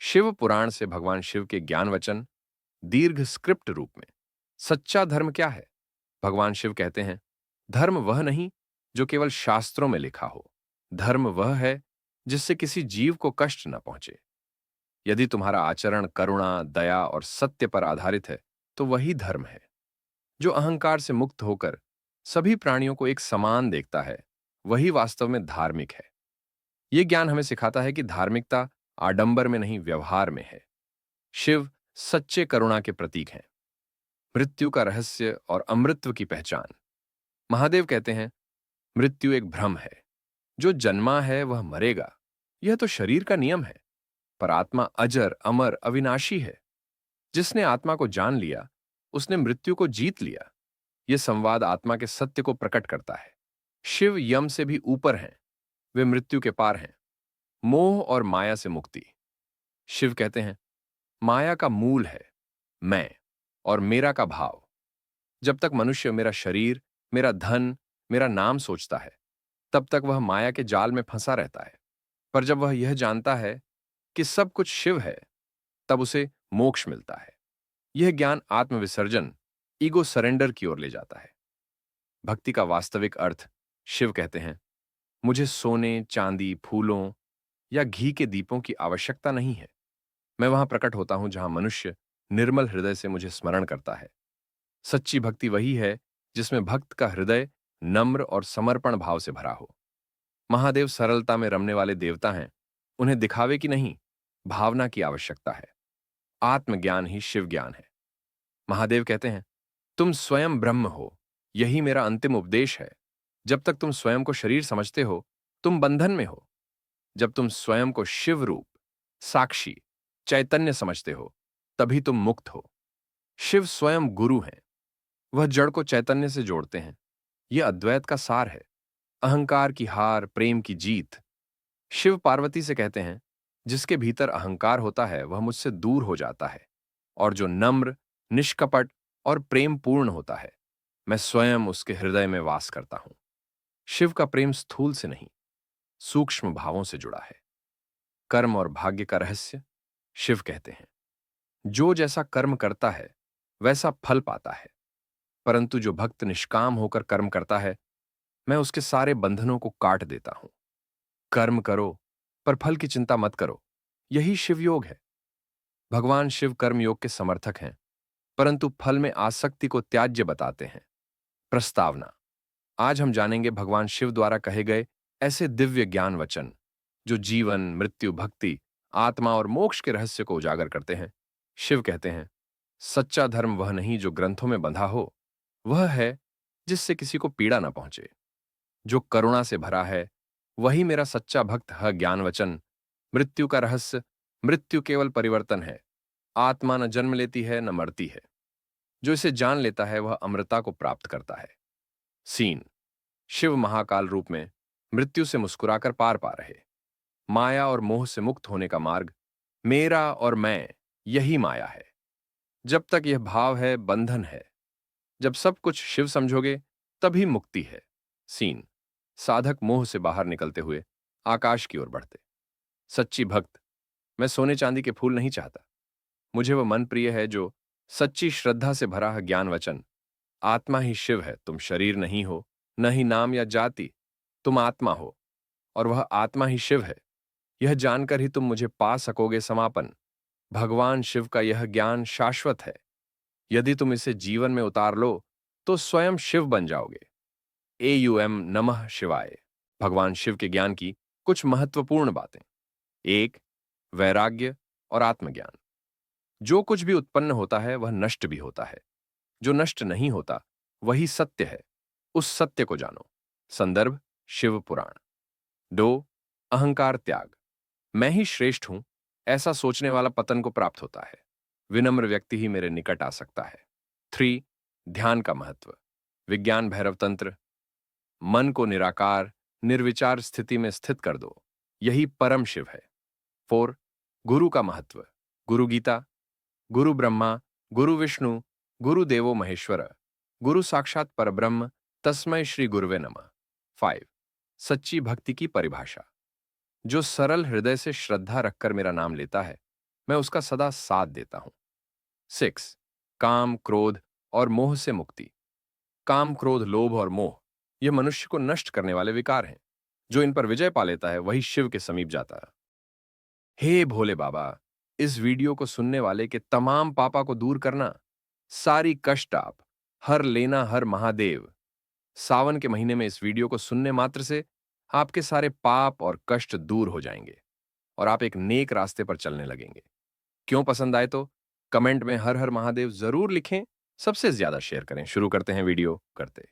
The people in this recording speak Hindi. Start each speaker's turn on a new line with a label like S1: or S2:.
S1: शिव पुराण से भगवान शिव के ज्ञान वचन दीर्घ स्क्रिप्ट रूप में। सच्चा धर्म क्या है? भगवान शिव कहते हैं, धर्म वह नहीं जो केवल शास्त्रों में लिखा हो। धर्म वह है जिससे किसी जीव को कष्ट न पहुंचे। यदि तुम्हारा आचरण करुणा, दया और सत्य पर आधारित है, तो वही धर्म है। जो अहंकार से मुक्त होकर सभी प्राणियों को एक समान देखता है, वही वास्तव में धार्मिक है। यह ज्ञान हमें सिखाता है कि धार्मिकता आडंबर में नहीं, व्यवहार में है। शिव सच्चे करुणा के प्रतीक हैं, मृत्यु का रहस्य और अमृतत्व की पहचान। महादेव कहते हैं, मृत्यु एक भ्रम है। जो जन्मा है वह मरेगा, यह तो शरीर का नियम है। पर आत्मा अजर, अमर, अविनाशी है। जिसने आत्मा को जान लिया, उसने मृत्यु को जीत लिया। यह संवाद आत्मा के सत्य को प्रकट करता है। शिव यम से भी ऊपर हैं, वे मृत्यु के पार हैं। मोह और माया से मुक्ति। शिव कहते हैं, माया का मूल है मैं और मेरा का भाव। जब तक मनुष्य मेरा शरीर, मेरा धन, मेरा नाम सोचता है, तब तक वह माया के जाल में फंसा रहता है। पर जब वह यह जानता है कि सब कुछ शिव है, तब उसे मोक्ष मिलता है। यह ज्ञान आत्मविसर्जन, ईगो सरेंडर की ओर ले जाता है। भक्ति का वास्तविक अर्थ। शिव कहते हैं, मुझे सोने, चांदी, फूलों या घी के दीपों की आवश्यकता नहीं है। मैं वहां प्रकट होता हूं जहां मनुष्य निर्मल हृदय से मुझे स्मरण करता है। सच्ची भक्ति वही है जिसमें भक्त का हृदय नम्र और समर्पण भाव से भरा हो। महादेव सरलता में रमने वाले देवता हैं। उन्हें दिखावे की नहीं, भावना की आवश्यकता है। आत्मज्ञान ही शिव ज्ञान है। महादेव कहते हैं, तुम स्वयं ब्रह्म हो, यही मेरा अंतिम उपदेश है। जब तक तुम स्वयं को शरीर समझते हो, तुम बंधन में हो। जब तुम स्वयं को शिव रूप, साक्षी, चैतन्य समझते हो, तभी तुम मुक्त हो। शिव स्वयं गुरु हैं। वह जड़ को चैतन्य से जोड़ते हैं। यह अद्वैत का सार है। अहंकार की हार, प्रेम की जीत। शिव पार्वती से कहते हैं, जिसके भीतर अहंकार होता है वह मुझसे दूर हो जाता है, और जो नम्र, निष्कपट और प्रेम पूर्ण होता है, मैं स्वयं उसके हृदय में वास करता हूं। शिव का प्रेम स्थूल से नहीं, सूक्ष्म भावों से जुड़ा है। कर्म और भाग्य का रहस्य। शिव कहते हैं, जो जैसा कर्म करता है वैसा फल पाता है, परंतु जो भक्त निष्काम होकर कर्म करता है, मैं उसके सारे बंधनों को काट देता हूं। कर्म करो, पर फल की चिंता मत करो। यही शिव योग है। भगवान शिव कर्म योग के समर्थक हैं, परंतु फल में आसक्ति को त्याज्य बताते हैं। प्रस्तावना। आज हम जानेंगे भगवान शिव द्वारा कहे गए ऐसे दिव्य ज्ञान वचन जो जीवन, मृत्यु, भक्ति, आत्मा और मोक्ष के रहस्य को उजागर करते हैं। शिव कहते हैं, सच्चा धर्म वह नहीं जो ग्रंथों में बंधा हो, वह है जिससे किसी को पीड़ा न पहुंचे। जो करुणा से भरा है, वही मेरा सच्चा भक्त है। ज्ञान वचन। मृत्यु का रहस्य। मृत्यु केवल परिवर्तन है। आत्मा न जन्म लेती है न मरती है। जो इसे जान लेता है वह अमृता को प्राप्त करता है। सीन। शिव महाकाल रूप में मृत्यु से मुस्कुराकर पार पा रहे। माया और मोह से मुक्त होने का मार्ग। मेरा और मैं, यही माया है। जब तक यह भाव है, बंधन है। जब सब कुछ शिव समझोगे, तभी मुक्ति है। सीन। साधक मोह से बाहर निकलते हुए आकाश की ओर बढ़ते। सच्ची भक्त। मैं सोने चांदी के फूल नहीं चाहता। मुझे वह मन प्रिय है जो सच्ची श्रद्धा से भरा है। ज्ञान वचन। आत्मा ही शिव है। तुम शरीर नहीं हो, न ही नाम या जाति। तुम आत्मा हो, और वह आत्मा ही शिव है। यह जानकर ही तुम मुझे पा सकोगे समापन। भगवान शिव का यह ज्ञान शाश्वत है। यदि तुम इसे जीवन में उतार लो, तो स्वयं शिव बन जाओगे। AUM नमः शिवाय। भगवान शिव के ज्ञान की कुछ महत्वपूर्ण बातें। 1. वैराग्य और आत्मज्ञान। जो कुछ भी उत्पन्न होता है वह नष्ट भी होता है। जो नष्ट नहीं होता वही सत्य है। उस सत्य को जानो। संदर्भ शिव पुराण। 2. अहंकार त्याग। मैं ही श्रेष्ठ हूं, ऐसा सोचने वाला पतन को प्राप्त होता है। विनम्र व्यक्ति ही मेरे निकट आ सकता है। 3. ध्यान का महत्व। विज्ञान भैरव तंत्र। मन को निराकार, निर्विचार स्थिति में स्थित कर दो, यही परम शिव है। 4. गुरु का महत्व। गुरु गीता। गुरु ब्रह्मा, गुरु विष्णु, गुरु देवो महेश्वर, गुरु साक्षात परब्रह्म, तस्मै श्री गुरुवे नमः। 5. सच्ची भक्ति की परिभाषा। जो सरल हृदय से श्रद्धा रखकर मेरा नाम लेता है, मैं उसका सदा साथ देता हूं। 6. काम, क्रोध और मोह से मुक्ति। काम, क्रोध, लोभ और मोह ये मनुष्य को नष्ट करने वाले विकार हैं। जो इन पर विजय पा लेता है वही शिव के समीप जाता है। हे भोले बाबा, इस वीडियो को सुनने वाले के तमाम पापा को दूर करना, सारी कष्ट आप हर लेना हर महादेव। सावन के महीने में इस वीडियो को सुनने मात्र से आपके सारे पाप और कष्ट दूर हो जाएंगे और आप एक नेक रास्ते पर चलने लगेंगे। क्यों पसंद आए तो कमेंट में हर हर महादेव जरूर लिखें, सबसे ज्यादा शेयर करें। शुरू करते हैं वीडियो करते